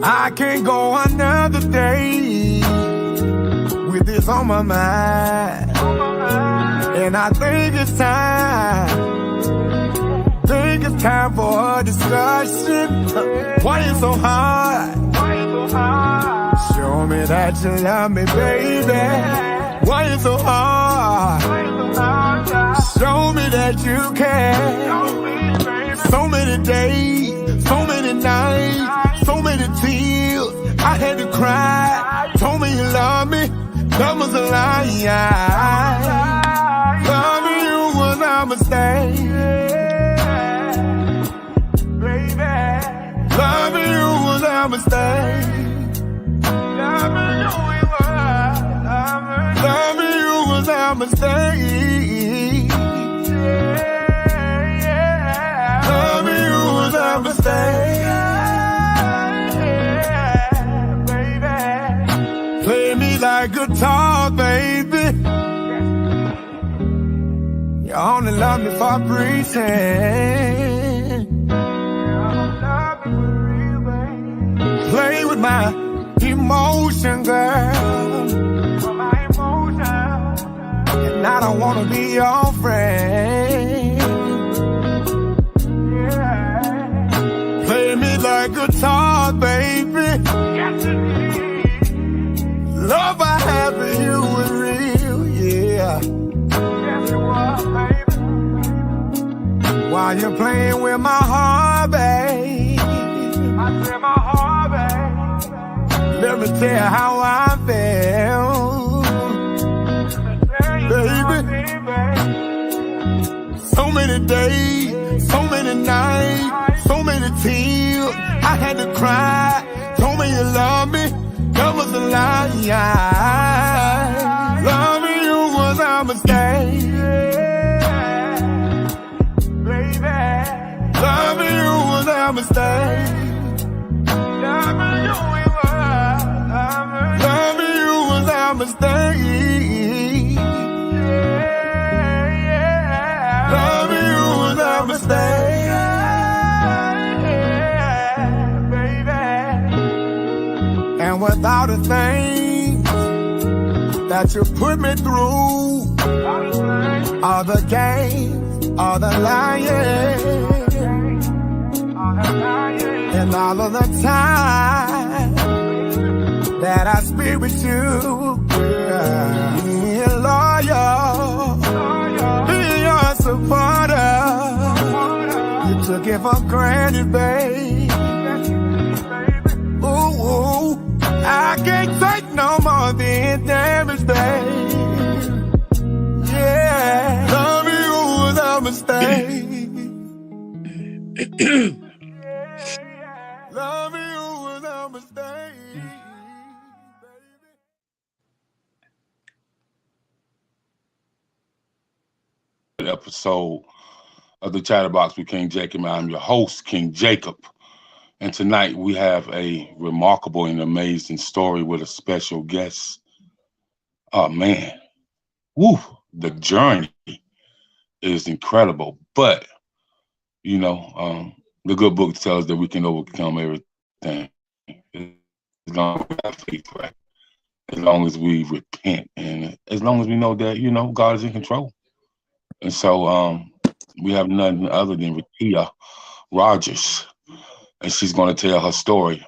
I can't go another day with this on my mind. And I think it's time for a discussion. Why you so hard? Show me that you love me, baby. Why you so hard? Show me that you care. So many days, so many nights, so many tears I had to cry. Told me you love me, that was a lie. Loving you was a mistake, baby. Loving you was a mistake. Loving you was a mistake. Loving you was a mistake. Play me like guitar, baby. You only love me for pretend. Play with my emotion, girl. And I don't wanna be your friend. Play me like guitar, baby. Love I have for you is real, yeah. While you're playing with my heart, babe, let me tell you how I feel, baby. So many days, so many nights, so many tears I had to cry. Told me you love me, that was a lie. Loving you was a mistake, baby. Loving you was a mistake. Loving you was a mistake. Loving you was a mistake, baby. And without the things that you put me through, all the games, all the lying, and all of the time that I spent with you, being loyal, being your supporter, you took it for granted, babe. Ooh, I can't take no more being damaged, babe. Yeah, loving you was a mistake. Loving you was a mistake. Episode of the Chatterbox with King Jacob. I'm your host, King Jacob. And tonight we have a remarkable and amazing story with a special guest. Oh man, woo, the journey is incredible. But, you know, the good book tells us that we can overcome everything. As long as we have faith, right? As long as we repent and as long as we know that, you know, God is in control. And so we have none other than Raittia Rogers, and she's going to tell her story.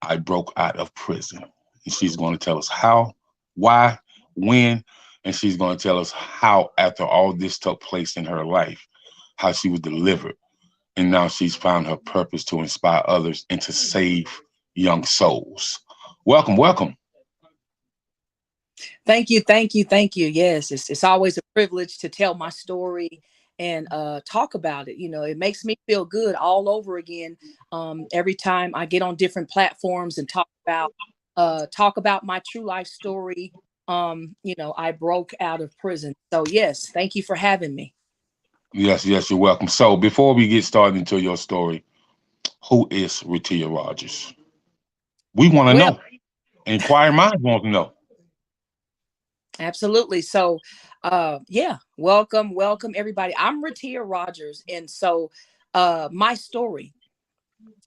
I broke out of prison. And she's going to tell us how, why, when, and she's going to tell us how, after all this took place in her life, how she was delivered. And now she's found her purpose to inspire others and to save young souls. Welcome, welcome. Thank you, thank you, thank you. Yes, it's always a privilege to tell my story and talk about it. You know, it makes me feel good all over again. Every time I get on different platforms and talk about my true life story. You know, I broke out of prison. So yes, thank you for having me. Yes, you're welcome. So before we get started into your story, Who is Raittia Rogers? We want to Well, know. Inquiring minds want to know. absolutely. So, yeah, welcome everybody. I'm Raittia Rogers, and so, my story,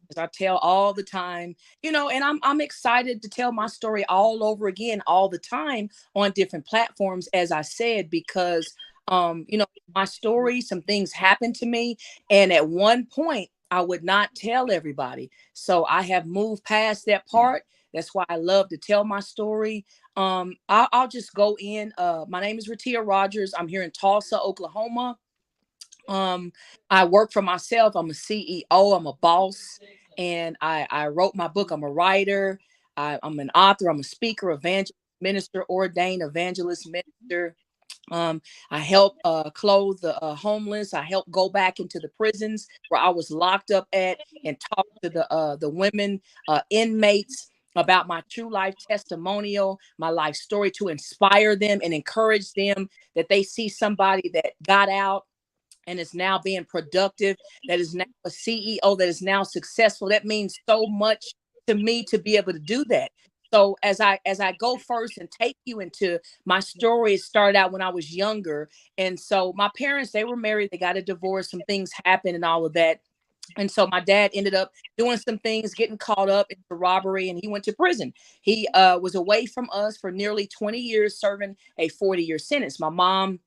as I tell all the time, and I'm excited to tell my story all over again, all the time on different platforms, as I said, because, my story, some things happened to me, and at one point I would not tell everybody. So I have moved past that part. That's why I love to tell my story. I'll just go in. My name is Raittia Rogers. I'm here in Tulsa, Oklahoma. Um, I work for myself. I'm a CEO. I'm a boss, and I wrote my book. I'm a writer. I'm an author. I'm a speaker, evangelist, minister, ordained evangelist, minister. I help clothe the homeless. I help go back into the prisons where I was locked up at and talk to the women inmates about my true life testimonial, my life story, to inspire them and encourage them that they see somebody that got out and is now being productive, that is now a CEO, that is now successful. That means so much to me to be able to do that. So as I go first and take you into my story, it started out when I was younger. And so my parents, they were married, they got a divorce, some things happened and all of that. And so my dad ended up doing some things, getting caught up into robbery, and he went to prison. He was away from us for nearly 20 years, serving a 40-year sentence. My mom,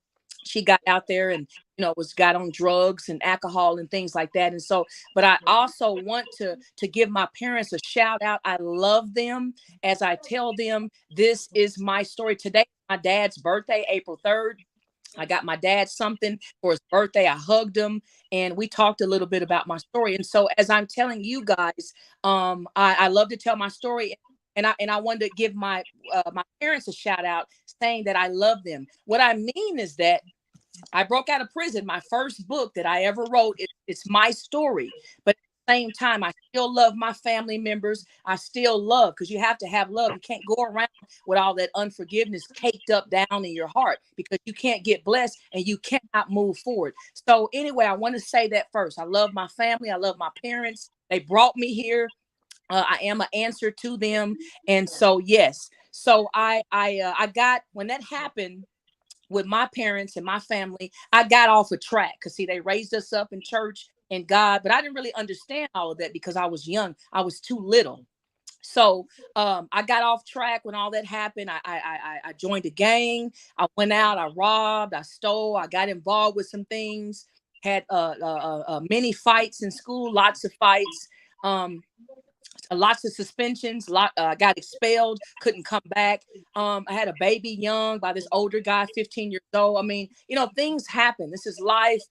she got out there and was got on drugs and alcohol and things like that. And so, but I also want to give my parents a shout out. I love them. As I tell them, this is my story. Today, my dad's birthday, April 3rd. I got my dad something for his birthday. I hugged him and we talked a little bit about my story. And so as I'm telling you guys, I love to tell my story. And I wanted to give my parents a shout out, saying that I love them. What I mean is that I broke out of prison. My first book that I ever wrote, it's my story. But at the same time, I still love my family members. I still love, because you have to have love. You can't go around with all that unforgiveness caked up down in your heart, because you can't get blessed and you cannot move forward. So anyway, I want to say that first. I love my family. I love my parents. They brought me here. I am an answer to them. And so, yes. So I got, when that happened with my parents and my family, I got off a track, because see, they raised us up in church and God, but I didn't really understand all of that because I was young. I was too little. So I got off track when all that happened. I joined a gang. I went out. I robbed. I stole. I got involved with some things. Had many fights in school. Lots of fights. Lots of suspensions. Got expelled, couldn't come back. I had a baby young by this older guy, 15 years old. I mean, things happen. This is life.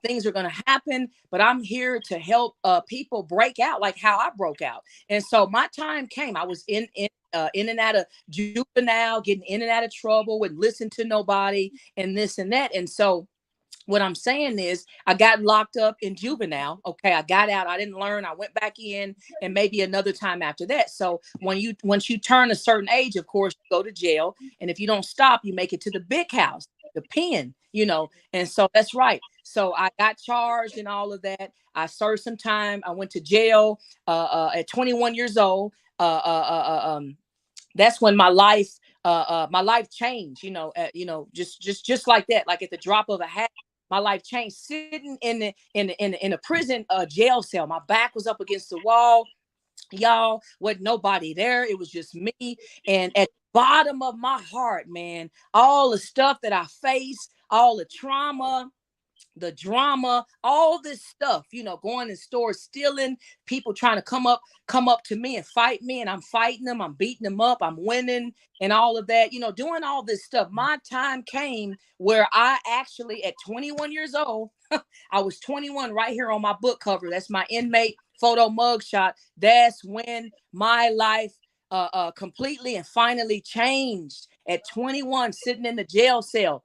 Things are going to happen, but I'm here to help people break out like how I broke out. And so my time came. I was in and out of juvenile, getting in and out of trouble, wouldn't listen to nobody, and this and that. And so what I'm saying is, I got locked up in juvenile. Okay, I got out. I didn't learn. I went back in, and maybe another time after that. So once you turn a certain age, of course, you go to jail. And if you don't stop, you make it to the big house, the pen. And so that's right. So I got charged and all of that. I served some time. I went to jail at 21 years old. That's when my life changed. Just like that, like at the drop of a hat. My life changed, sitting in a prison jail cell. My back was up against the wall. Y'all, wasn't nobody there. It was just me. And at the bottom of my heart, man, all the stuff that I faced, all the trauma, the drama, all this stuff, going in stores, stealing, people trying to come up to me and fight me, and I'm fighting them, I'm beating them up, I'm winning, and all of that, doing all this stuff. My time came where I actually, at 21 years old, I was 21 right here on my book cover. That's my inmate photo mugshot. That's when my life completely and finally changed, at 21, sitting in the jail cell.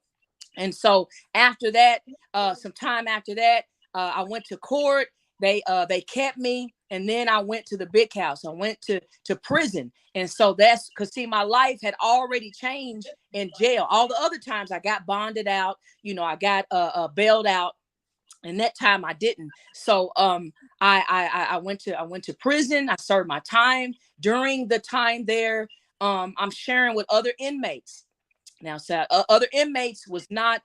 And so after that, some time after that, I went to court. They kept me, and then I went to the big house. I went to prison. And so that's because, see, my life had already changed in jail. All the other times I got bonded out, I got bailed out. And that time I didn't. So I went to prison. I served my time. During the time there, I'm sharing with other inmates. Now, so other inmates was not.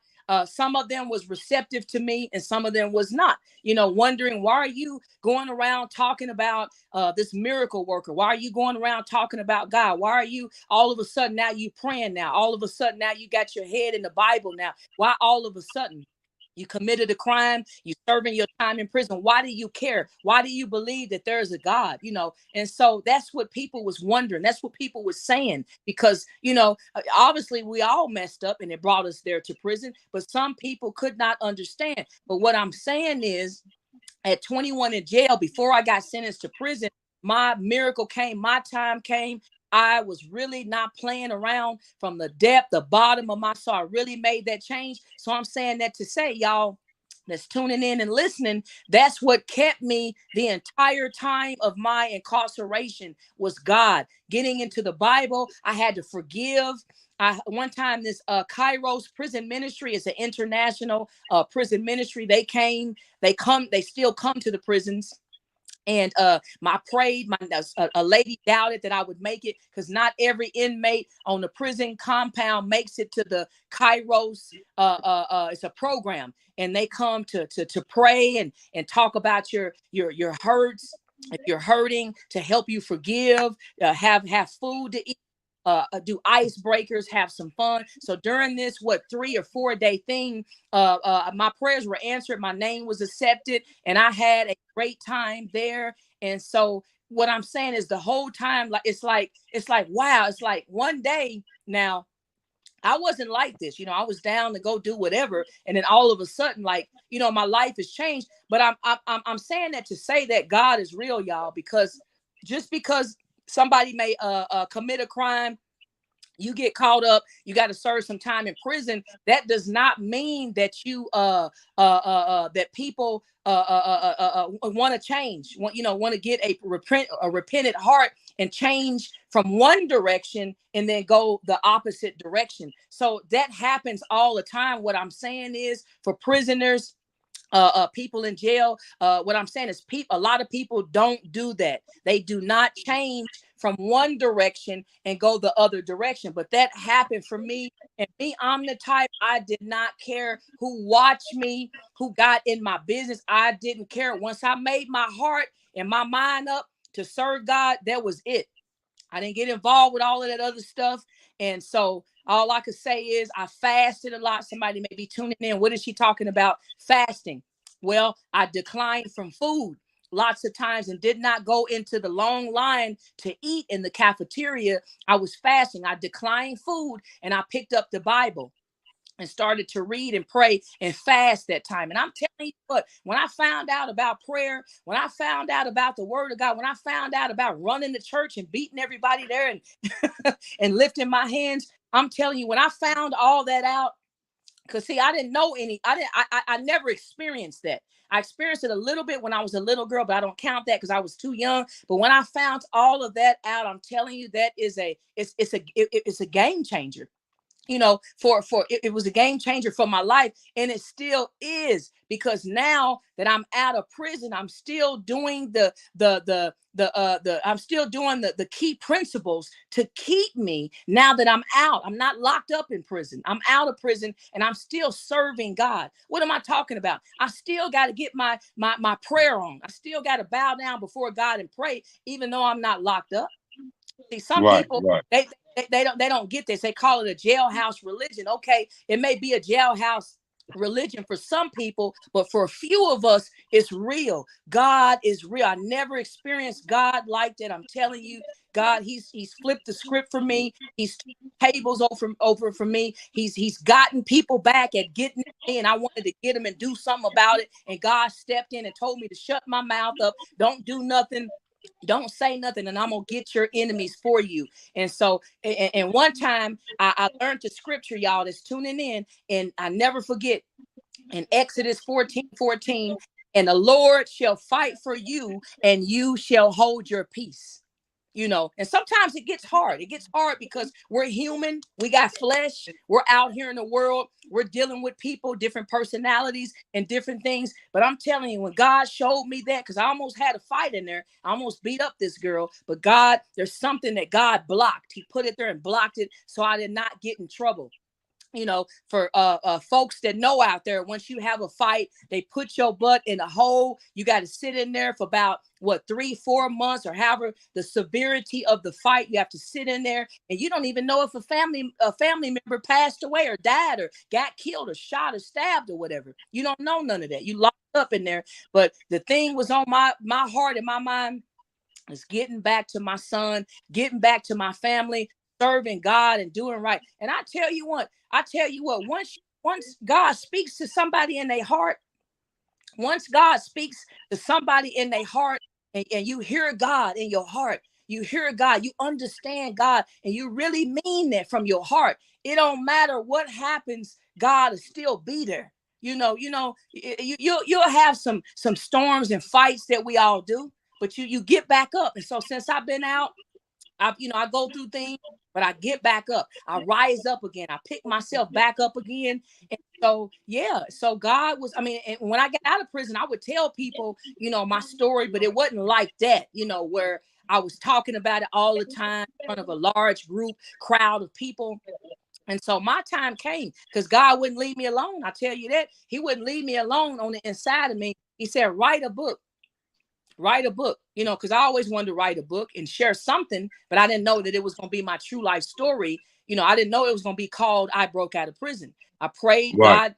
Some of them was receptive to me, and some of them was not. Wondering, why are you going around talking about this miracle worker? Why are you going around talking about God? Why are you all of a sudden now you praying now? All of a sudden now you got your head in the Bible now. Why all of a sudden? You committed a crime, you serving your time in prison. Why do you care? Why do you believe that there is a God? And so that's what people was wondering. That's what people was saying, because, obviously we all messed up and it brought us there to prison, but some people could not understand. But what I'm saying is, at 21 in jail, before I got sentenced to prison, my miracle came, my time came. I was really not playing around from the depth, the bottom of my soul. I really made that change. So I'm saying that to say, y'all that's tuning in and listening, that's what kept me the entire time of my incarceration was God. Getting into the Bible, I had to forgive. One time, this Kairos prison ministry is an international prison ministry. They still come to the prisons. And I prayed. A lady doubted that I would make it, because not every inmate on the prison compound makes it to the Kairos. It's a program, and they come to pray and talk about your hurts. If you're hurting, to help you forgive, have food to eat. Do icebreakers, have some fun. So during this 3 or 4 day thing, my prayers were answered, my name was accepted, and I had a great time there. And so what I'm saying is, the whole time, like it's like wow, it's like one day now. I wasn't like this, I was down to go do whatever, and then all of a sudden, like, my life has changed. But I'm saying that to say that God is real, y'all, because just because somebody may commit a crime, you get caught up, you got to serve some time in prison, that does not mean that you that people want to change, want to get a repentant heart and change from one direction and then go the opposite direction. So that happens all the time. What I'm saying is, for prisoners, people in jail, what I'm saying is, a lot of people don't do that. They do not change from one direction and go the other direction. But that happened for me. And me, I'm the type, I did not care who watched me, who got in my business. I didn't care. Once I made my heart and my mind up to serve God, that was it. I didn't get involved with all of that other stuff. And so all I could say is, I fasted a lot. Somebody may be tuning in. What is she talking about? Fasting. Well, I declined from food lots of times and did not go into the long line to eat in the cafeteria. I was fasting. I declined food, and I picked up the Bible and started to read and pray and fast that time. And I'm telling you what, when I found out about prayer, when I found out about the word of God, when I found out about running the church and beating everybody there and and lifting my hands, I'm telling you, when I found all that out, because see, I didn't know I never experienced that. I experienced it a little bit when I was a little girl, but I don't count that because I was too young. But when I found all of that out, I'm telling you, that is it's a game changer. It was a game changer for my life, and it still is, because now that I'm out of prison, I'm still doing I'm still doing the key principles to keep me. Now that I'm out, I'm not locked up in prison. I'm out of prison, and I'm still serving God. What am I talking about? I still got to get my prayer on. I still got to bow down before God and pray, even though I'm not locked up. See, some people, they don't get this. They call it a jailhouse religion. Okay, it may be a jailhouse religion for some people, but for a few of us, it's real. God is real. I never experienced God like that. I'm telling you, God, he's flipped the script for me. He's tables over for me. He's gotten people back at getting me, and I wanted to get him and do something about it. And God stepped in and told me to shut my mouth up. Don't do nothing. Don't say nothing, and I'm gonna get your enemies for you. And so, and one time I learned the scripture, y'all that's tuning in, and I never forget, in Exodus 14:14, and the Lord shall fight for you, and you shall hold your peace. And sometimes it gets hard. It gets hard because we're human. We got flesh. We're out here in the world. We're dealing with people, different personalities and different things. But I'm telling you, when God showed me that, because I almost had a fight in there, I almost beat up this girl. But God, there's something that God blocked. He put it there and blocked it so I did not get in trouble. For folks that know out there, once you have a fight, they put your butt in a hole. You got to sit in there for about 3-4 months, or however the severity of the fight. You have to sit in there, and you don't even know if a family member passed away or died or got killed or shot or stabbed or whatever. You don't know none of that. You locked up in there. But the thing was on my heart and my mind is getting back to my son, getting back to my family, serving God and doing right. And I tell you what, once God speaks to somebody in their heart, once God speaks to somebody in their heart, and you hear God in your heart, you hear God, you understand God, and you really mean that from your heart. It don't matter what happens, God will still be there. You'll have some storms and fights that we all do, but you get back up. And so since I've been out, I go through things, but I get back up. I rise up again. I pick myself back up again. And so, yeah. So God was, and when I got out of prison, I would tell people, my story, but it wasn't like that, where I was talking about it all the time in front of a large crowd of people. And so my time came, because God wouldn't leave me alone. I tell you that. He wouldn't leave me alone on the inside of me. He said, write a book, because I always wanted to write a book and share something, but I didn't know that it was going to be my true life story. I didn't know it was going to be called I Broke Out of Prison. I prayed, Right.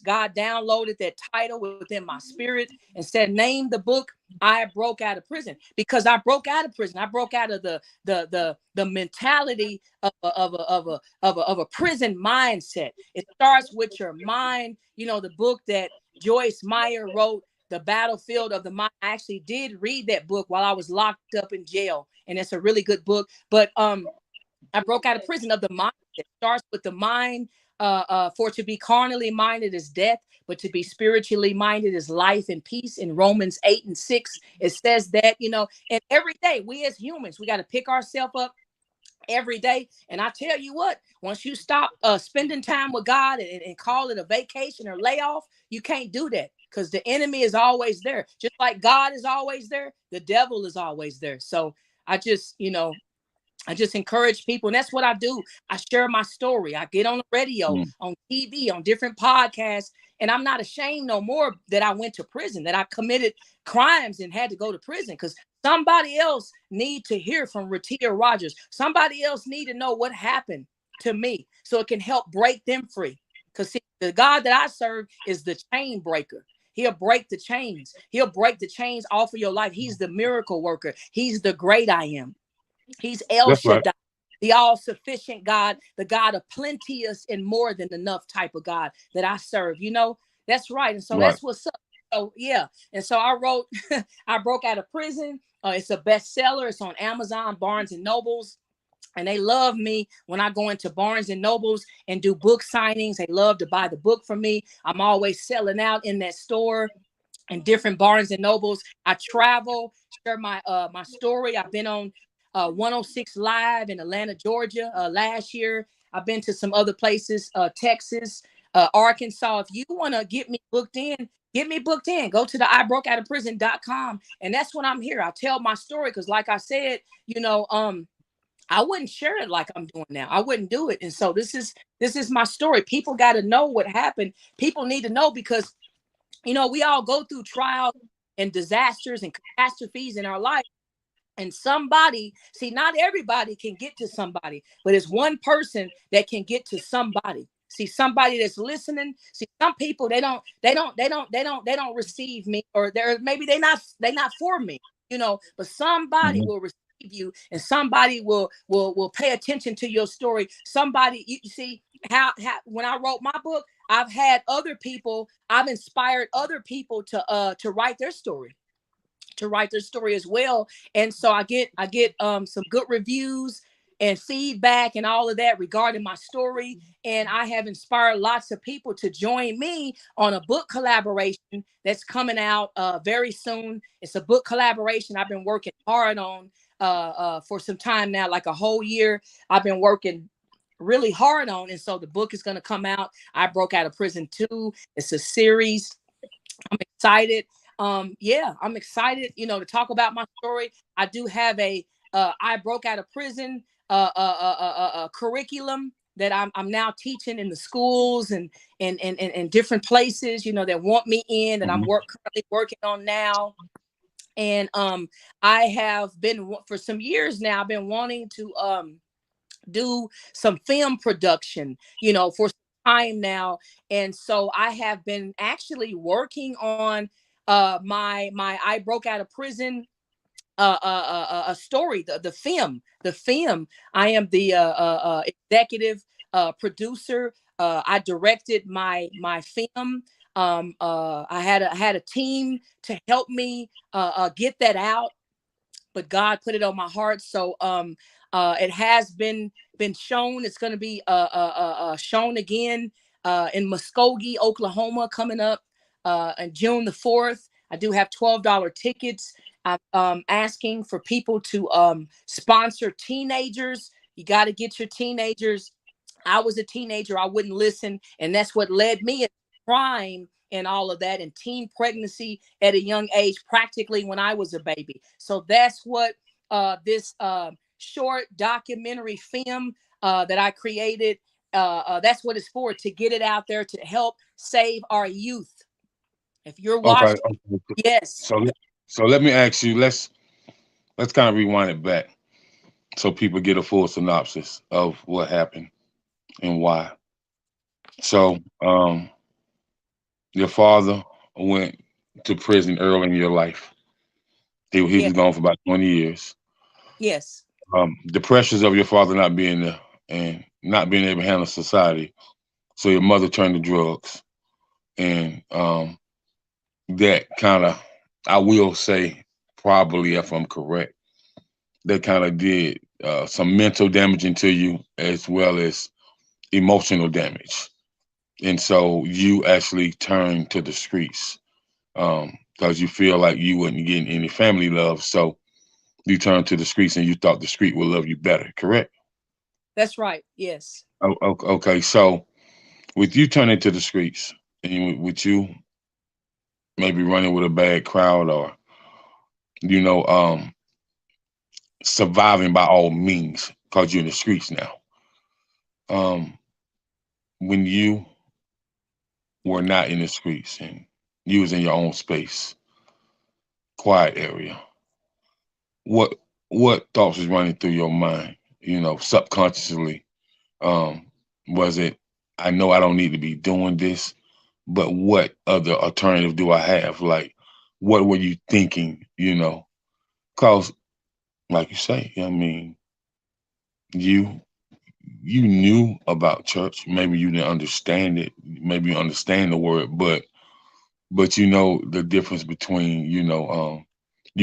God downloaded that title within my spirit and said, name the book I Broke Out of Prison, because I broke out of prison. I broke out of the mentality of a prison mindset. It starts with your mind. The book that Joyce Meyer wrote, The Battlefield of the Mind. I actually did read that book while I was locked up in jail, and it's a really good book. But I broke out of prison of the mind. It starts with the mind. For to be carnally minded is death, but to be spiritually minded is life and peace. In Romans 8:6, it says that, and every day we as humans, we got to pick ourselves up every day. And I tell you what, once you stop spending time with God and call it a vacation or layoff, you can't do that, because the enemy is always there. Just like God is always there, the devil is always there. So I just encourage people, and that's what I do. I share my story. I get on the radio, on TV, on different podcasts, and I'm not ashamed no more that I went to prison, that I committed crimes and had to go to prison, because somebody else need to hear from Raittia Rogers. Somebody else need to know what happened to me, so it can help break them free. Because the God that I serve is the chain breaker. He'll break the chains. He'll break the chains off of your life. He's the miracle worker. He's the great I am. He's El Shaddai, the all-sufficient God, the God of plenteous and more than enough type of God that I serve. That's right. And so that's what's up. So, yeah. And so I wrote, I Broke Out of Prison. It's a bestseller. It's on Amazon, Barnes and Nobles. And they love me when I go into Barnes and Nobles and do book signings. They love to buy the book from me. I'm always selling out in that store and different Barnes and Nobles. I travel, share my story. I've been on 106 Live in Atlanta, Georgia last year. I've been to some other places, Texas, Arkansas. If you want to get me booked in, go to the ibrokeoutofprison.com. And that's when I'm here. I tell my story, because like I said, I wouldn't share it like I'm doing now. I wouldn't do it. And so this is my story. People got to know what happened. People need to know, because we all go through trials and disasters and catastrophes in our life. And not everybody can get to somebody, but it's one person that can get to somebody. See, somebody that's listening. See, some people, they don't receive me, or maybe they're not for me, but somebody will receive you, and somebody will pay attention to your story. Somebody, you see how when I wrote my book, I've inspired other people to write their story. As well. And so I get some good reviews, and feedback and all of that regarding my story. And I have inspired lots of people to join me on a book collaboration that's coming out very soon. It's a book collaboration I've been working hard on for some time now, like a whole year. I've been working really hard on, and so the book is going to come out. I Broke Out of Prison 2. It's a series. I'm excited. Yeah, I'm excited, to talk about my story. I do have a I Broke Out of Prison curriculum that I'm now teaching in the schools and different places, that want me in, that I'm currently working on now. And I have been, for some years now, I've been wanting to do some film production, for some time now. And so I have been actually working on my I Broke Out of Prison a story, the film. I am the executive producer. I directed my film. I had a team to help me get that out, but God put it on my heart. So it has been shown. It's going to be shown again in Muskogee, Oklahoma, coming up on June the 4th. I do have $12 tickets. I'm asking for people to sponsor teenagers. You got to get your teenagers. I was a teenager. I wouldn't listen. And that's what led me into crime and all of that, and teen pregnancy at a young age, practically when I was a baby. So that's what this short documentary film that I created, that's what it's for, to get it out there to help save our youth. If you're Okay. watching, yes. So let me ask you. Let's kind of rewind it back so people get a full synopsis of what happened and why. So, your father went to prison early in your life. He Yes. was gone for about 20 years. Yes. The pressures of your father not being there and not being able to handle society. So your mother turned to drugs. And that kind of, I will say, probably, if I'm correct, that kind of did some mental damage to you as well as emotional damage. And so you actually turned to the streets because you feel like you wasn't getting any family love. So you turned to the streets and you thought the street would love you better, correct? That's right. Yes. Okay. So with you turning to the streets and with you maybe running with a bad crowd or, you know, surviving by all means because you're in the streets now. When you were not in the streets and you was in your own space, quiet area, what thoughts was running through your mind, subconsciously? Was it, I know I don't need to be doing this, but what other alternative do I have? Like, what were you thinking, Because, like you say, I mean, you knew about church. Maybe you didn't understand it. Maybe you understand the word, but you know the difference between, you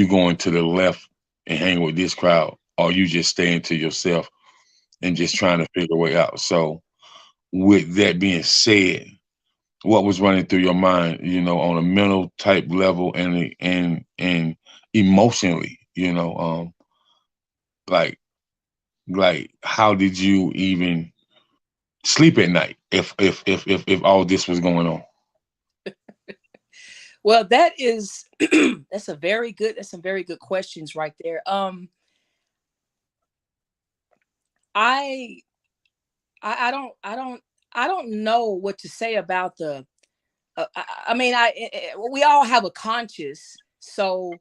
going to the left and hanging with this crowd, or you just staying to yourself and just trying to figure a way out. So with that being said, what was running through your mind, on a mental type level and emotionally, like how did you even sleep at night if all this was going on? Well, that is that's some very good questions right there. I I don't know what to say about the I mean, we all have a conscience. So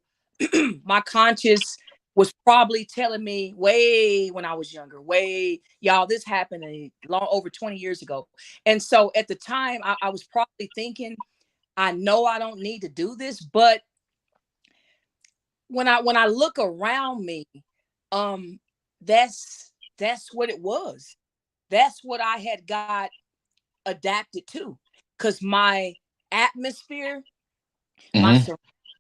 my conscience was probably telling me way when I was younger, way, y'all, this happened over 20 years ago. And so at the time I was probably thinking, I know I don't need to do this, but when I look around me, um, that's what it was. That's what I had got adapted to, because my atmosphere, my Hmm.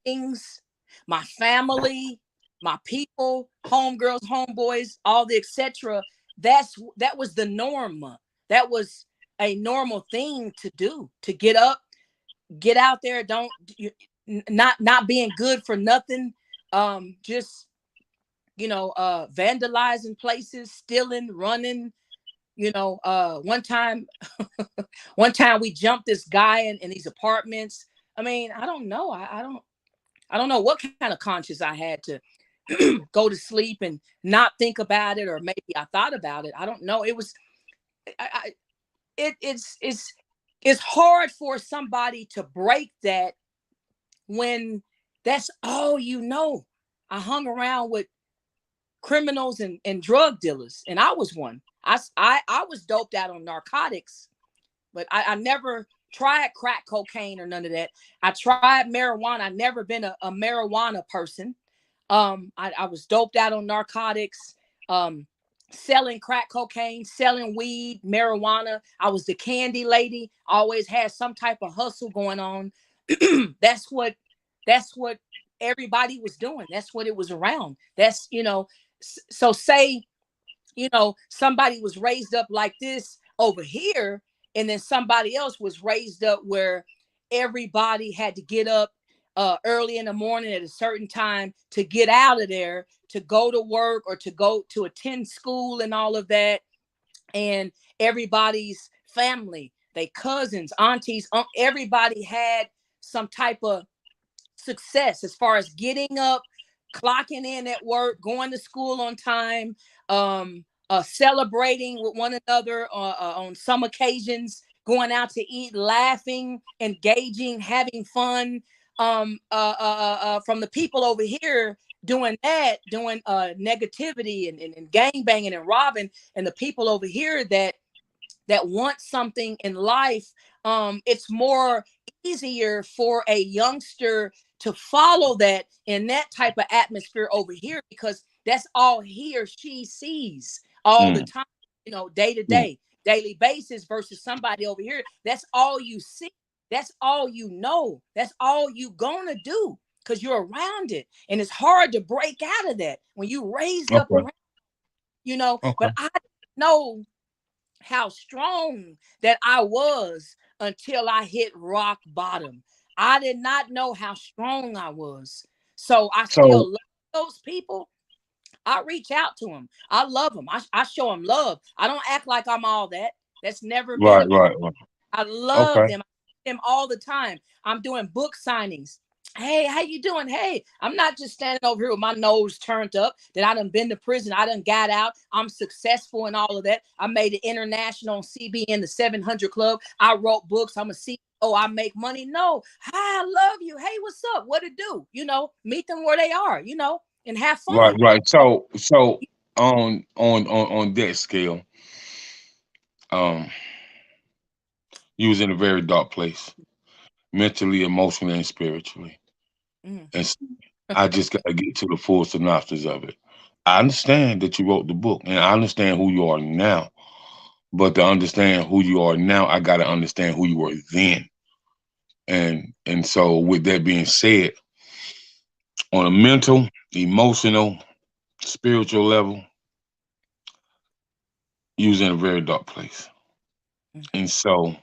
surroundings, my family, my people, homegirls, homeboys, all the etc. That was the norm. That was a normal thing to do, to get up, get out there, not being good for nothing, just vandalizing places, stealing, running. One time we jumped this guy in these apartments. I mean, I don't know. I don't know what kind of conscience I had to go to sleep and not think about it, or maybe I thought about it. I don't know. It was, it's hard for somebody to break that when that's all you know. I hung around with criminals and drug dealers, and I was one. I was doped out on narcotics, but I never tried crack cocaine or none of that. I tried marijuana. I never been a marijuana person. I was doped out on narcotics, selling crack cocaine, selling weed, marijuana. I was the candy lady. Always had some type of hustle going on. That's what everybody was doing. That's what it was around. That's, so say, somebody was raised up like this over here, and then somebody else was raised up where everybody had to get up early in the morning at a certain time to get out of there, to go to work or to go to attend school and all of that. And everybody's family, they cousins, aunties, everybody had some type of success as far as getting up, clocking in at work, going to school on time, celebrating with one another on some occasions, going out to eat, laughing, engaging, having fun. From the people over here doing negativity and gang banging and robbing, and the people over here that want something in life, it's more easier for a youngster to follow that in that type of atmosphere over here, because that's all he or she sees all the time, day to day, daily basis, versus somebody over here, that's all you see. That's all you know. That's all you gonna do, because you're around it. And it's hard to break out of that when you raised up around, but I didn't know how strong that I was until I hit rock bottom. I did not know how strong I was. So I still love those people. I reach out to them. I love them. I show them love. I don't act like I'm all that. That's never been Right. I love them. I them all the time. I'm doing book signings. Hey, how you doing? Hey, I'm not just standing over here with my nose turned up that I done been to prison. I done got out. I'm successful in all of that. I made it international on CBN, the 700 Club. I wrote books. I'm a CEO. I make money. No, hi, I love you. Hey, what's up? What it do? Meet them where they are, and have fun. Right. So on that scale, you was in a very dark place, mentally, emotionally, and spiritually. And I just got to get to the full synopsis of it. I understand that you wrote the book, and I understand who you are now. But to understand who you are now, I got to understand who you were then. And so, with that being said, on a mental, emotional, spiritual level, you was in a very dark place. And so,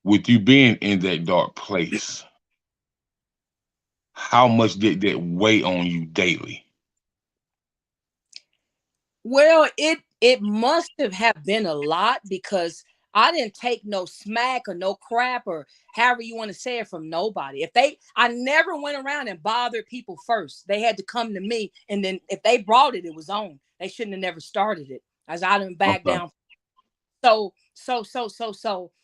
with you being in that dark place, how much did that weigh on you daily? Well, it must have been a lot, because I didn't take no smack or no crap, or however you want to say it, from nobody. I never went around and bothered people first. They had to come to me, and then if they brought it, it was on. They shouldn't have never started it, as I didn't back down. So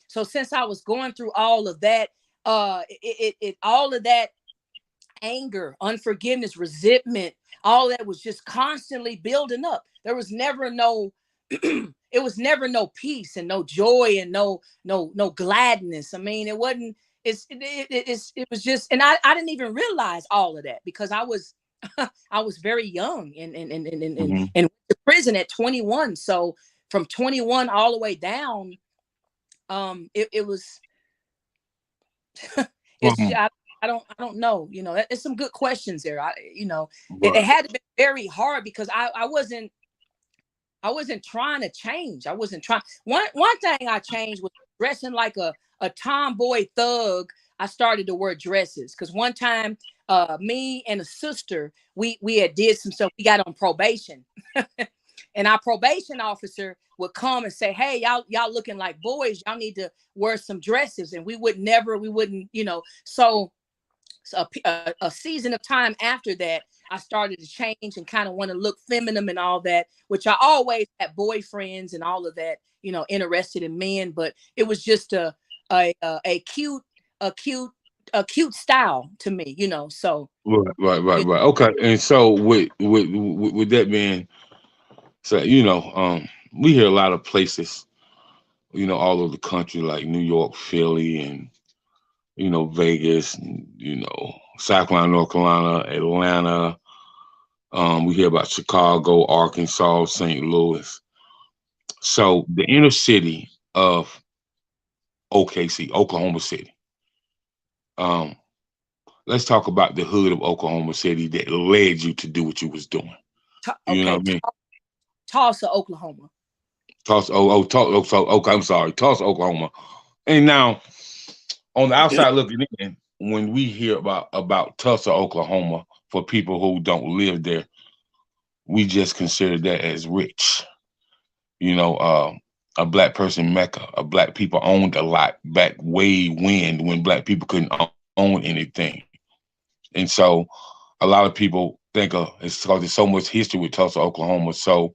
since I was going through all of that, all of that anger, unforgiveness, resentment, all that was just constantly building up. There was never no it was never no peace and no joy and no gladness. I mean, it wasn't. It was just, and I didn't even realize all of that, because I was I was very young and went to prison at 21. So from 21 all the way down, it was I don't know. You know, it's some good questions there. It Right. had to be very hard because I wasn't trying to change. I wasn't trying. One thing I changed was dressing like a tomboy thug. I started to wear dresses because one time, me and a sister, we had did some stuff. We got on probation, and our probation officer would come and say, "Hey, y'all looking like boys. Y'all need to wear some dresses." And we wouldn't, So a season of time after that, I started to change and kind of want to look feminine and all that, which I always had boyfriends and all of that, interested in men, but it was just a cute, a cute, a cute style to me, So Right. Okay. And so with that being said, we hear a lot of places, all over the country, like New York, Philly, and Vegas, and, South Carolina, North Carolina, Atlanta. We hear about Chicago, Arkansas, St. Louis. So the inner city of OKC, Oklahoma City. Um, let's talk about the hood of Oklahoma City that led you to do what you was doing. You know okay, what I mean? Tulsa, Oklahoma. Tulsa, okay, I'm sorry, Tulsa, Oklahoma. And now, on the outside looking in, when we hear about Tulsa, Oklahoma, for people who don't live there, we just consider that as rich. You know, a black person mecca. A black people owned a lot back way when black people couldn't own anything. And so a lot of people think it's because there's so much history with Tulsa, Oklahoma. So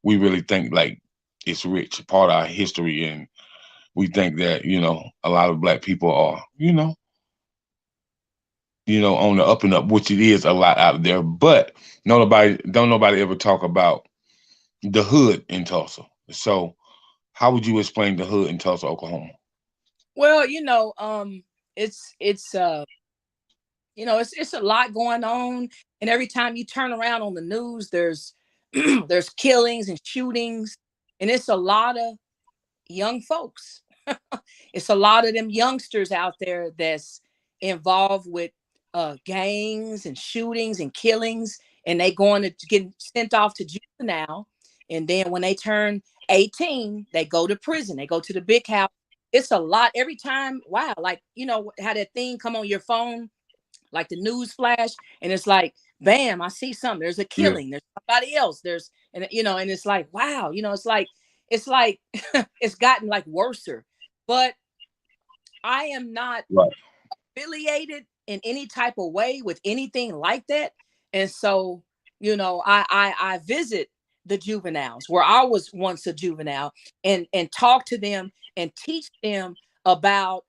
we really think like it's rich, part of our history, and we think that a lot of black people are on the up and up, which it is a lot out there. But nobody ever talk about the hood in Tulsa. So how would you explain the hood in Tulsa, Oklahoma? Well, it's a lot going on, and every time you turn around on the news, there's there's killings and shootings, and it's a lot of young folks. It's a lot of them youngsters out there that's involved with gangs and shootings and killings, and they going to get sent off to juvenile, and then when they turn 18, they go to prison. They go to the big house. It's a lot every time. Wow, like how that thing come on your phone, like the news flash, and it's like, bam, I see something. There's a Yeah. killing. There's somebody else. And it's like, wow, it's like it's gotten like worser. But I am not Right. affiliated in any type of way with anything like that. And so, I visit the juveniles where I was once a juvenile, and talk to them and teach them about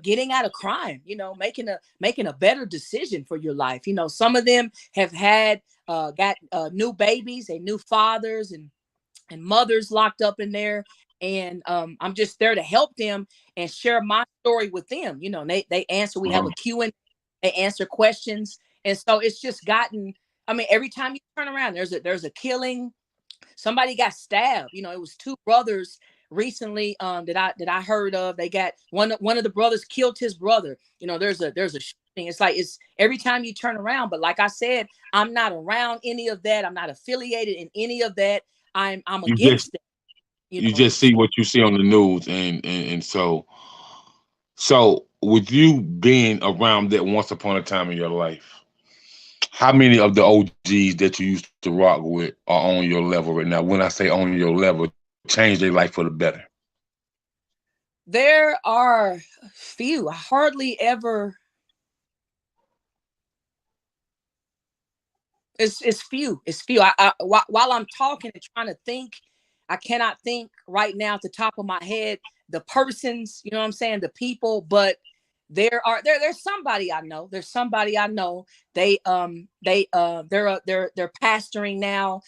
getting out of crime, making a better decision for your life. Some of them have got new babies and new fathers and mothers locked up in there, and I'm just there to help them and share my story with them. They answer. We have a Q&A. They answer questions, and so it's just gotten. I mean, every time you turn around, there's a killing. Somebody got stabbed. It was two brothers recently that I heard of. They got one of the brothers killed his brother. There's a shooting. It's every time you turn around. But like I said, I'm not around any of that. I'm not affiliated in any of that. I'm You just against it. you just see what you see on the news, and so with you being around that once upon a time in your life, how many of the OGs that you used to rock with are on your level right now? When I say on your level, change their life for the better. There are few. I hardly ever. It's few. It's few. While I'm talking and trying to think, I cannot think right now at the top of my head the persons. You know what I'm saying? The people, but there's somebody I know. There's somebody I know. They're pastoring now.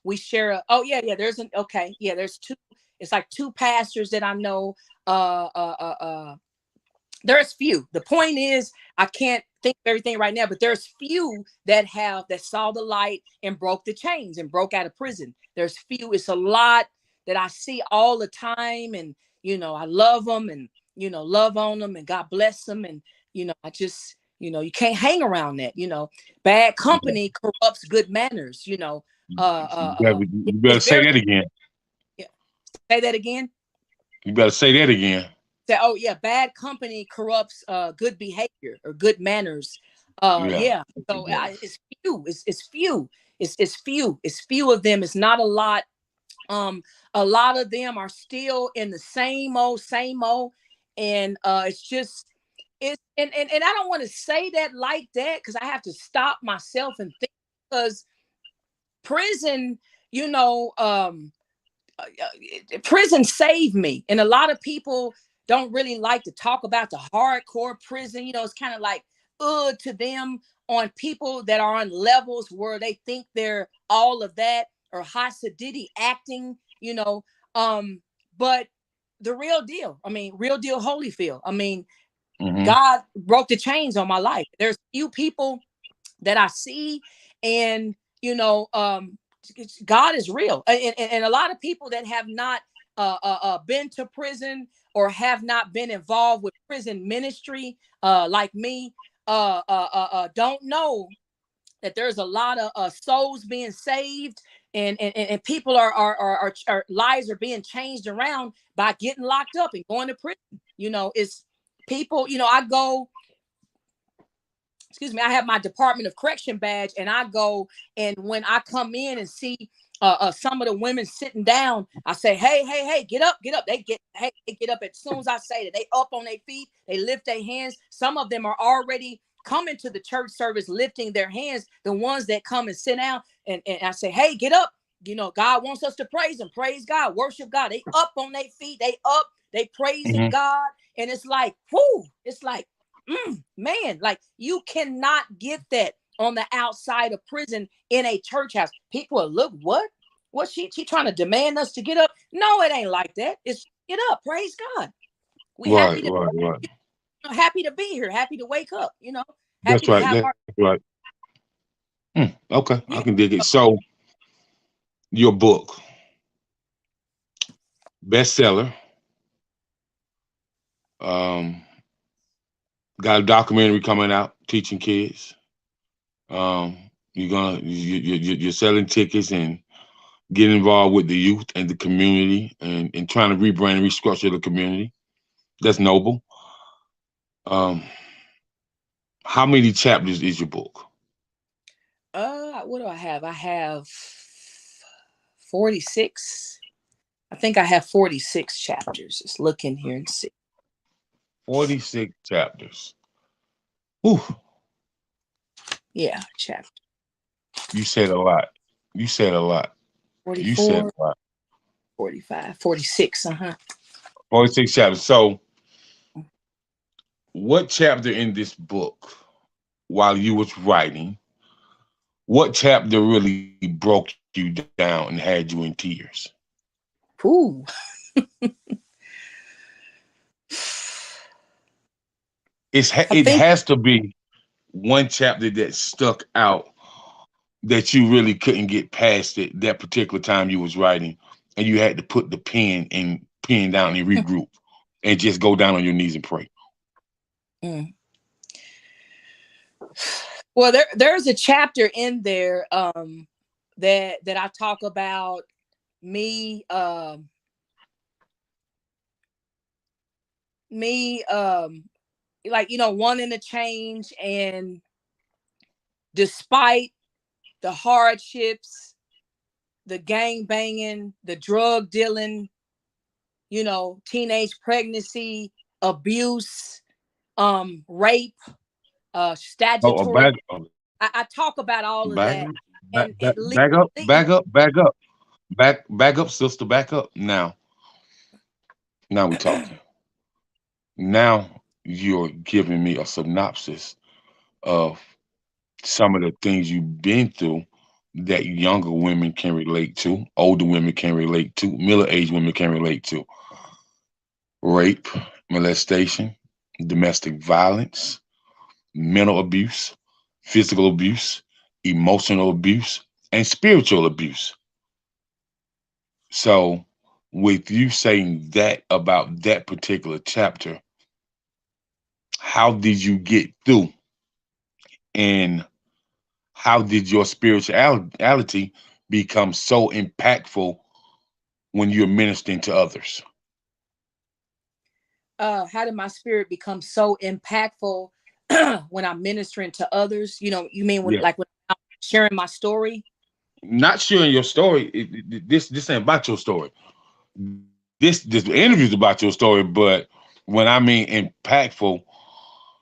We share there's two. It's like two pastors that I know. There's few. The point is, I can't think of everything right now, but there's few that saw the light and broke the chains and broke out of prison. There's few. It's a lot that I see all the time, and I love them, and you know, love on them and God bless them. And, you know, I just, you know, you can't hang around that, you know, bad company corrupts good manners, you know. You better It's say very, that again. yeah. Say that again. You better say that again. Say, oh yeah, bad company corrupts good behavior or good manners. Yeah. Yeah. So it's few. It's few. It's few. It's few of them. It's not a lot. A lot of them are still in the same old, and it's just it's and I don't want to say that like that because I have to stop myself and think because prison, you know, prison saved me, and a lot of people don't really like to talk about the hardcore prison. You know, it's kind of like to them on people that are on levels where they think they're all of that or high sedity acting, you know. But the real deal, I mean, real deal Holyfield. I mean, God broke the chains on my life. There's few people that I see, and you know, God is real, and a lot of people that have not been to prison or have not been involved with prison ministry, like me, don't know that there's a lot of souls being saved, and people are lives are being changed around by getting locked up and going to prison. You know, it's people. You know, I go. Excuse me, I have my Department of Correction badge, and I go, and when I come in and see some of the women sitting down, I say, hey, get up. They get up as soon as I say that. They up on their feet, they lift their hands. Some of them are already coming to the church service, lifting their hands. The ones that come and sit down, and I say, hey, get up. You know, God wants us to praise him, praise God, worship God. They up on their feet, they up, they praising God. And it's like, whoo, it's like, man, like you cannot get that on the outside of prison in a church house. People will look, what she trying to demand us to get up? No, it ain't like that. It's get up, praise God. We Right. happy to be here, happy to wake up, you know, happy That's to right. have That's our right. Okay, I yeah. can dig it. So, your book, bestseller, um, got a documentary coming out teaching kids. Um, you're selling tickets and getting involved with the youth and the community and trying to rebrand and restructure the community. That's noble. Um, how many chapters is your book? What do I have? I have 46. I think I have 46 chapters. Just look in here and see. 46 chapters. Whew. Yeah, chapter You said a lot. You said a lot. You said 44, a lot. 45, 46. 46 chapters. So, what chapter in this book, while you was writing, what chapter really broke you down and had you in tears? Ooh. It think has to be one chapter that stuck out that you really couldn't get past it that particular time you was writing, and you had to put the pen down and regroup and just go down on your knees and pray. mm. Well, there's a chapter in there that I talk about me like, you know, wanting to change, and despite the hardships, the gang banging, the drug dealing, you know, teenage pregnancy, abuse, rape, Oh, statutory. I talk about all of back, that, and it back up, leads. back up, sister, back up. Now we're talking. Now you're giving me a synopsis of some of the things you've been through that younger women can relate to, older women can relate to, middle-aged women can relate to. Rape, molestation, domestic violence, mental abuse, physical abuse, emotional abuse, and spiritual abuse. So, with you saying that about that particular chapter, how did you get through, and how did your spirituality become so impactful when you're ministering to others? How did my spirit become so impactful when I'm ministering to others? You mean when Yeah, like when I'm sharing my story? not sharing your story. This ain't about your story. This interview is about your story, but when I mean impactful,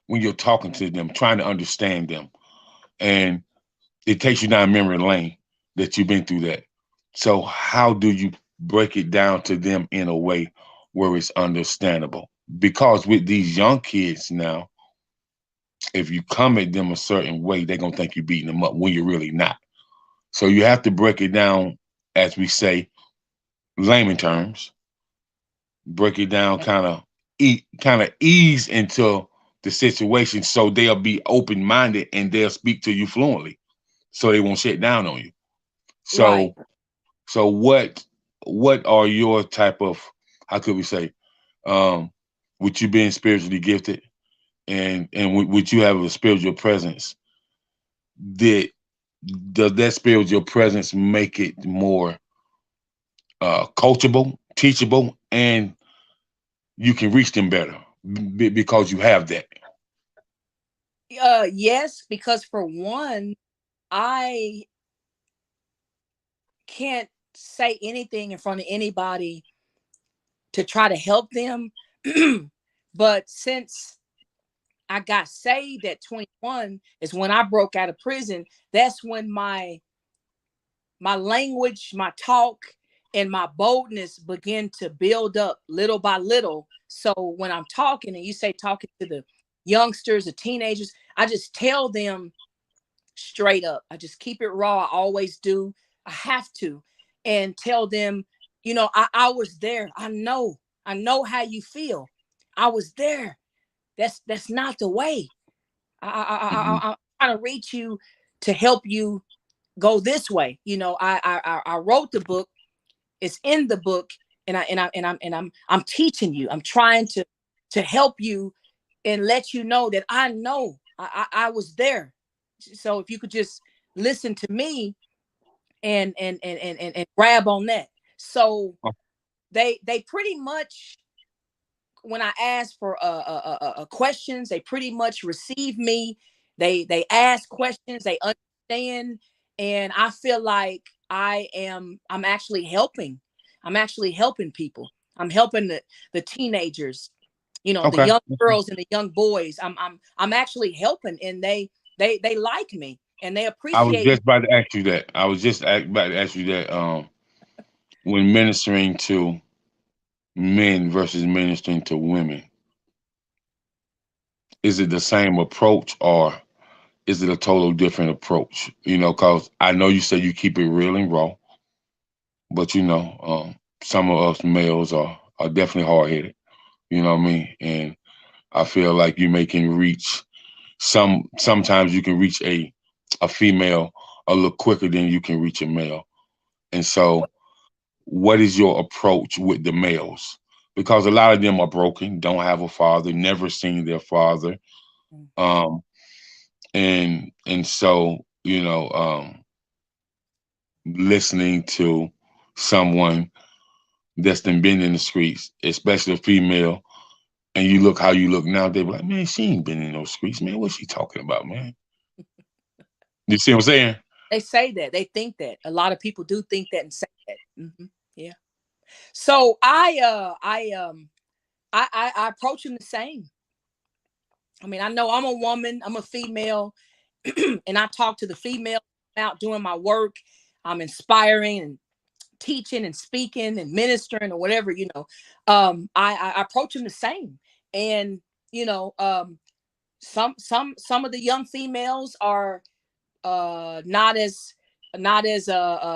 when you're talking to them, trying to understand them, and it takes you down memory lane that you've been through that. So how do you break it down to them in a way where it's understandable? Because with these young kids now, if you come at them a certain way, they're gonna think you're beating them up when you're really not. So you have to break it down, as we say, layman terms, break it down kind of ease into the situation so they'll be open-minded and they'll speak to you fluently so they won't shut down on you. Right. So what are your type of, how could we say, um with you being spiritually gifted, and with you having a spiritual presence, did does that spiritual presence make it more coachable, teachable, and you can reach them better because you have that? Yes, because for one, I can't say anything in front of anybody to try to help them. But since I got saved at 21 is when I broke out of prison. That's when my language, my talk, and my boldness begin to build up little by little. So when I'm talking, and you say talking to the youngsters, the teenagers, I just tell them straight up. I just keep it raw. I always do. I have to. And tell them, I was there. I know how you feel. I was there. That's not the way. Mhm. I'm trying to reach you to help you go this way. I wrote the book. It's in the book, and I'm teaching you. I'm trying to help you and let you know that I know I was there. So if you could just listen to me and grab on that. So they pretty much, when I ask for questions, they pretty much receive me. They ask questions, they understand, and I feel like I'm actually helping. I'm actually helping people. I'm helping the teenagers, the Okay. young girls and the young boys. I'm actually helping, and they like me and they I was appreciate me. just about to ask you that. About to ask you that. When ministering to men versus ministering to women, is it the same approach, or is it a total different approach? Because I know you say you keep it real and raw, but some of us males are definitely hard headed. You know what I mean? And I feel like you can reach sometimes you can reach a female a little quicker than you can reach a male. And so what is your approach with the males? Because a lot of them are broken, don't have a father, never seen their father. Um, and so, listening to someone that's been in the streets, especially a female, and you look how you look now, they be like, man, she ain't been in those streets, man. What's she talking about, man? You see what I'm saying? They say that. They think that. A lot of people do think that and say that. Yeah. So I approach them the same. I mean, I know I'm a woman, I'm a female, and I talk to the female out doing my work. I'm inspiring and teaching and speaking and ministering or whatever. I approach them the same. And you know, some of the young females are not as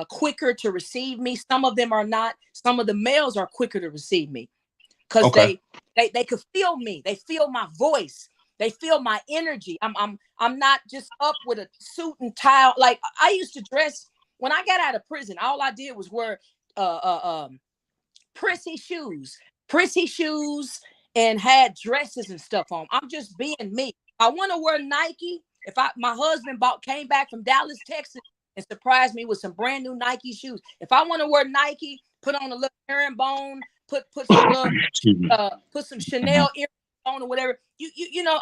quicker to receive me. Some of them are not. Some of the males are quicker to receive me because Okay. they could feel me. They feel my voice. They feel my energy. I'm not just up with a suit and tie. Like I used to dress when I got out of prison. All I did was wear uh, uh um prissy shoes and had dresses and stuff on. I'm just being me. I want to wear Nike. My husband came back from Dallas, Texas, and surprised me with some brand new Nike shoes. If I want to wear Nike, put on a little herringbone, put some little put some Chanel earrings on or whatever. You know,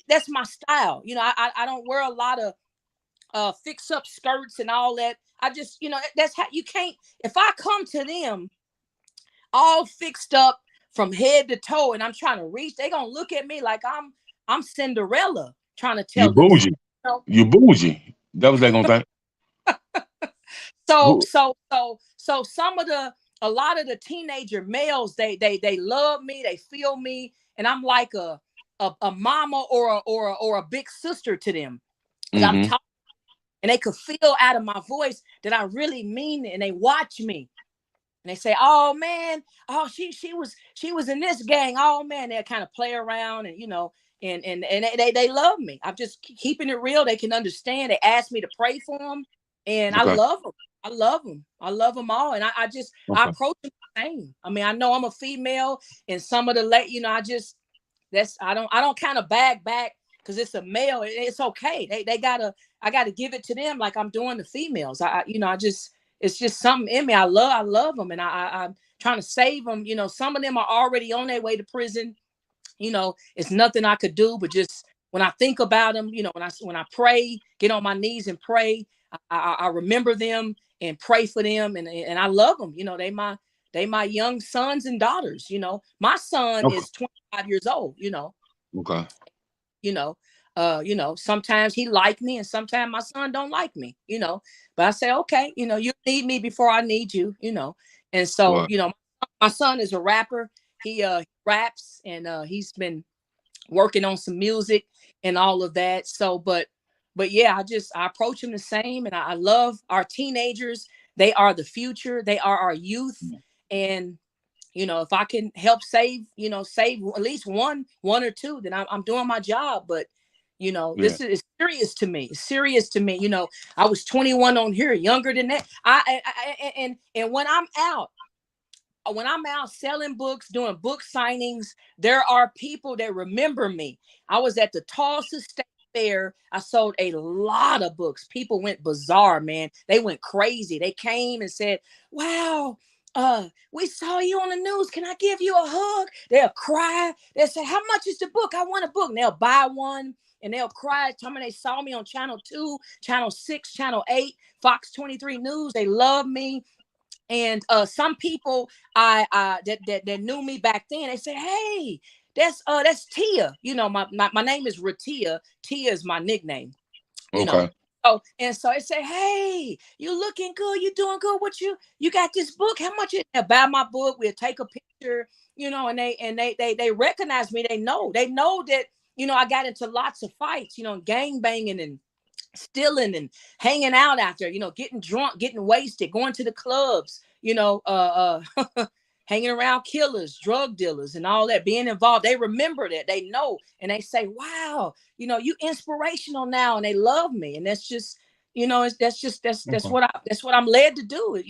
that's my style. You know, I don't wear a lot of fix up skirts and all that. I just, you know, that's how you can't. If I come to them all fixed up from head to toe and I'm trying to reach, they gonna look at me like I'm Cinderella trying to You tell them bougie. something. You know? You bougie. That was they gonna think. So Who? a lot of the teenager males, they love me, they feel me, and I'm like a mama or a big sister to them. And I'm talking, and they could feel out of my voice that I really mean it, and they watch me. And they say, "Oh man, oh she was in this gang." Oh man, they kind of play around, and you know, and they love me. I'm just keeping it real. They can understand. They ask me to pray for them, and I Okay. love them. I love them. I love them all, and I Okay. approach them the same. I mean, I know I'm a female, and some of the you know, I don't kind of bag back because it's a male. It's okay. I gotta give it to them like I'm doing the females. You know, it's just something in me. I love them, and I'm trying to save them. You know, some of them are already on their way to prison. You know, it's nothing I could do, but just when I think about them, you know, when I pray, get on my knees and pray, I remember them and pray for them, and I love them. You know, they my young sons and daughters. You know, my son Okay. is 25 years old. You know, Okay. you know, sometimes he like me and sometimes my son don't like me, you know, but I say, okay, you know, you need me before I need you, you know. And so, Right. you know, my son is a rapper. He raps, and he's been working on some music and all of that. So, but yeah, I approach him the same, and I love our teenagers. They are the future. They are our youth. And you know, if I can help save at least one or two, then I'm doing my job. But you know, Yeah. this is serious to me. It's serious to me. You know, I was 21 on here, younger than that. And when I'm out selling books, doing book signings, there are people that remember me. I was at the Tulsa State Fair. I sold a lot of books. People went bizarre, man. They went crazy. They came and said, "Wow, we saw you on the news. Can I give you a hug?" They'll cry. They'll say, "How much is the book? I want a book." And they'll buy one, and they'll cry. Tell me they saw me on Channel 2, Channel 6, Channel 8, Fox 23 News. They love me. And some people that knew me back then, they say, "Hey, that's Tia." You know, my name is Raittia. Tia is my nickname. You know. Okay. So I say, "Hey, you looking good? You doing good? What you got this book? How much?" They'll buy my book. We'll take a picture. You know, and they recognize me. They know that I got into lots of fights. You know, gang banging and stealing and hanging out out there, getting drunk, getting wasted, going to the clubs, hanging around killers, drug dealers, and all that, being involved. They remember that, they know, and they say, "Wow, you inspirational now," and they love me, and that's just, that's Okay. what I'm led to do,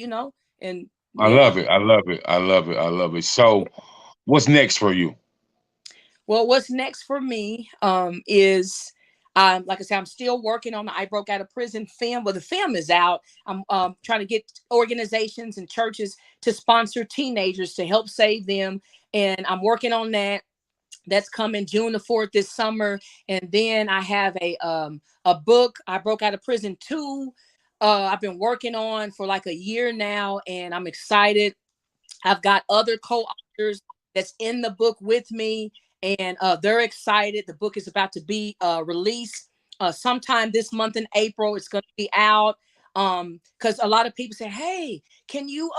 and I yeah. love it. I love it. I love it. I love it. So, what's next for you? Well, what's next for me is, like I said, I'm still working on the I Broke Out of Prison film. Well, the film is out. I'm trying to get organizations and churches to sponsor teenagers to help save them. And I'm working on that. That's coming June the 4th this summer. And then I have a book, I Broke Out of Prison 2. I've been working on for like a year now, and I'm excited. I've got other co-authors that's in the book with me, and they're excited. The book is about to be released sometime this month in April. It's going to be out because a lot of people say, "Hey, can you?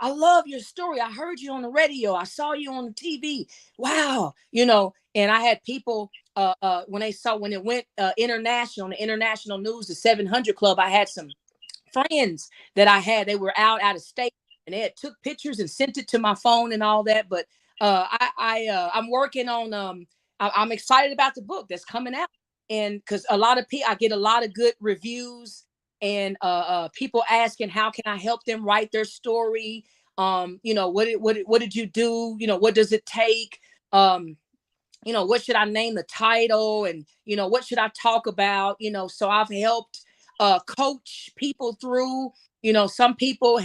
I love your story. I heard you on the radio. I saw you on the TV. Wow, And I had people when it went international, on the international news, the 700 Club. I had some friends that I had. They were out of state, and they had took pictures and sent it to my phone and all that. But I'm working on I'm excited about the book that's coming out, and because a lot of people, I get a lot of good reviews, and people asking how can I help them write their story. What did you do? What does it take? you know, what should I name the title, and, you know, what should I talk about? You know, so I've helped coach people through, you know, some people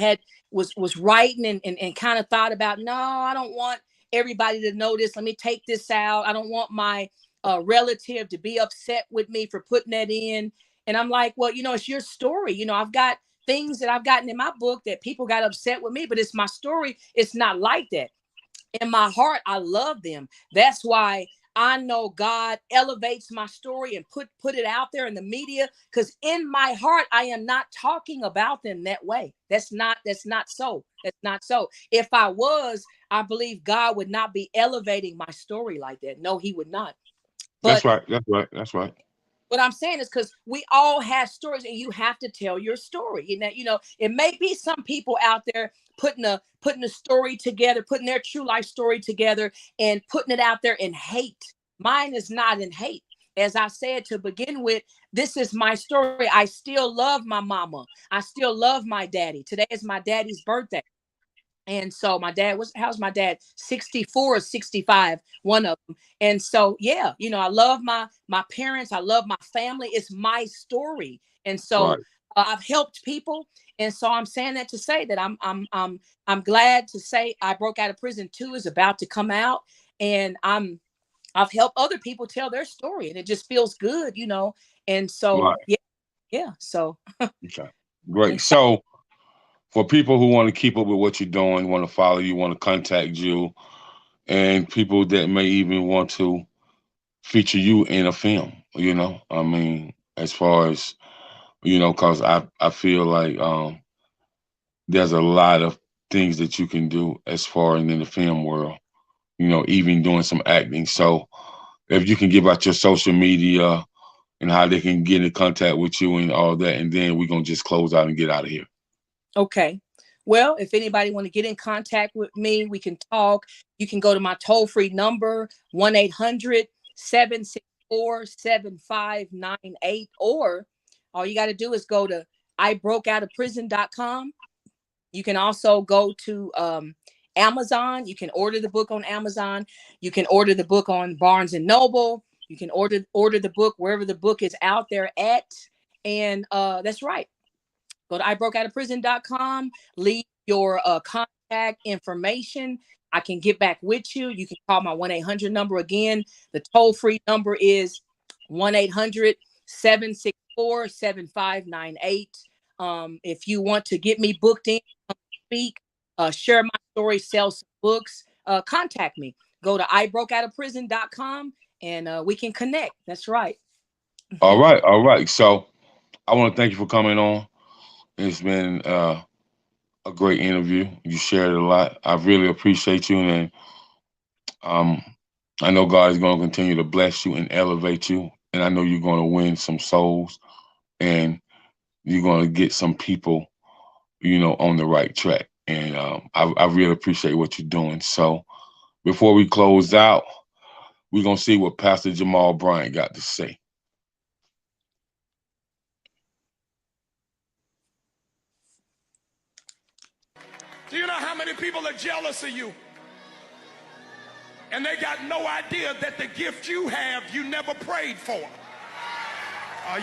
was writing and kind of thought about, no, I don't want everybody to know this. Let me take this out. I don't want my relative to be upset with me for putting that in. And I'm like, well, you know, it's your story. You know, I've got things that I've gotten in my book that people got upset with me, but it's my story. It's not like that. In my heart, I love them. That's why I know God elevates my story and put it out there in the media, because in my heart, I am not talking about them that way. That's not so. That's not so. If I was, I believe God would not be elevating my story like that. No, he would not. That's But right. That's right. That's right. what I'm saying is, because we all have stories, and you have to tell your story. You know, it may be some people out there putting a story together, putting their true life story together, and putting it out there in hate. Mine is not in hate. As I said to begin with, this is my story. I still love my mama. I still love my daddy. Today is my daddy's birthday. And so my dad how's my dad? 64 or 65, one of them. And so, yeah, you know, I love my parents. I love my family. It's my story. And so Right. I've helped people. And so I'm saying that to say that I'm glad to say I broke out of prison too is about to come out. And I've helped other people tell their story, and it just feels good, you know. And so, Right. yeah, yeah. So Okay. I'm Great. excited. So for people who want to keep up with what you're doing, want to follow you, want to contact you, and people that may even want to feature you in a film, you know, I mean, as far as, you know, because I feel like there's a lot of things that you can do as far as in the film world, you know, even doing some acting. So if you can give out your social media and how they can get in contact with you and all that, and then we're gonna just close out and get out of here. Okay. Well, if anybody want to get in contact with me, we can talk. You can go to my toll-free number, 1-800-764-7598, or all you got to do is go to ibrokeoutofprison.com. You can also go to Amazon. You can order the book on Amazon. You can order the book on Barnes and Noble. You can order the book wherever the book is out there at. And that's right. Go to ibrokeoutofprison.com, leave your contact information. I can get back with you. You can call my 1-800 number again. The toll-free number is 1-800-764-7598. If you want to get me booked in, speak, share my story, sell some books, contact me. Go to ibrokeoutofprison.com and we can connect. That's right. All right, all right. So I want to thank you for coming on. It's been a great interview. You shared a lot. I really appreciate you, and um, I know God is going to continue to bless you and elevate you, and I know you're going to win some souls, and you're going to get some people, you know, on the right track. And I really appreciate what you're doing. So before we close out, we're going to see what Pastor Jamal Bryant got to say. Do you know how many people are jealous of you? And they got no idea that the gift you have, you never prayed for.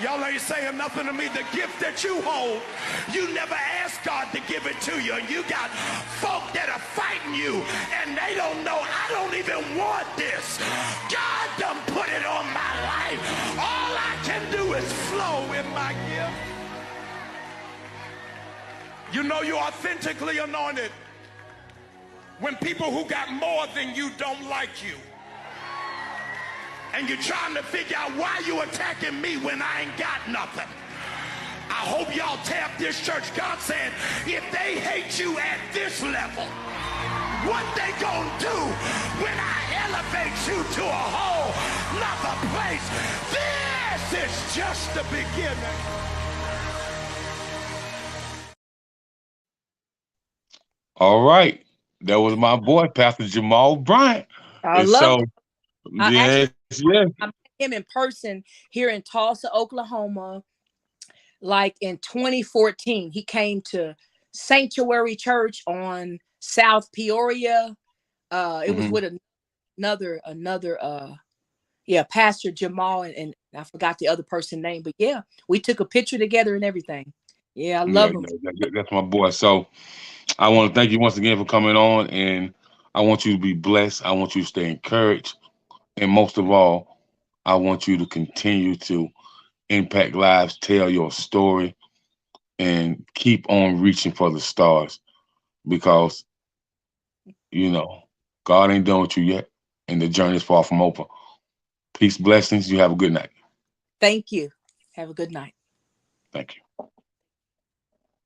Y'all ain't saying nothing to me. The gift that you hold, you never asked God to give it to you. And you got folk that are fighting you, and they don't know, I don't even want this. God done put it on my life. All I can do is flow in my gift. You know you're authentically anointed when people who got more than you don't like you. And you're trying to figure out why you attacking me when I ain't got nothing. I hope y'all tap this church. God said, if they hate you at this level, what they gonna do when I elevate you to a whole nother place? This is just the beginning. All right. That was my boy, Pastor Jamal Bryant. I And love so, it. I yes, yes. met him in person here in Tulsa, Oklahoma, like in 2014. He came to Sanctuary Church on South Peoria. It was Mhm. with yeah, Pastor Jamal, and I forgot the other person's name, but yeah, we took a picture together and everything. Yeah, I Yeah, love him. that's my boy. So I want to thank you once again for coming on, and I want you to be blessed. I want you to stay encouraged, and most of all, I want you to continue to impact lives, tell your story, and keep on reaching for the stars because you know God ain't done with you yet, and the journey is far from over. Peace, blessings. You have a good night. Thank you. Have a good night. Thank you.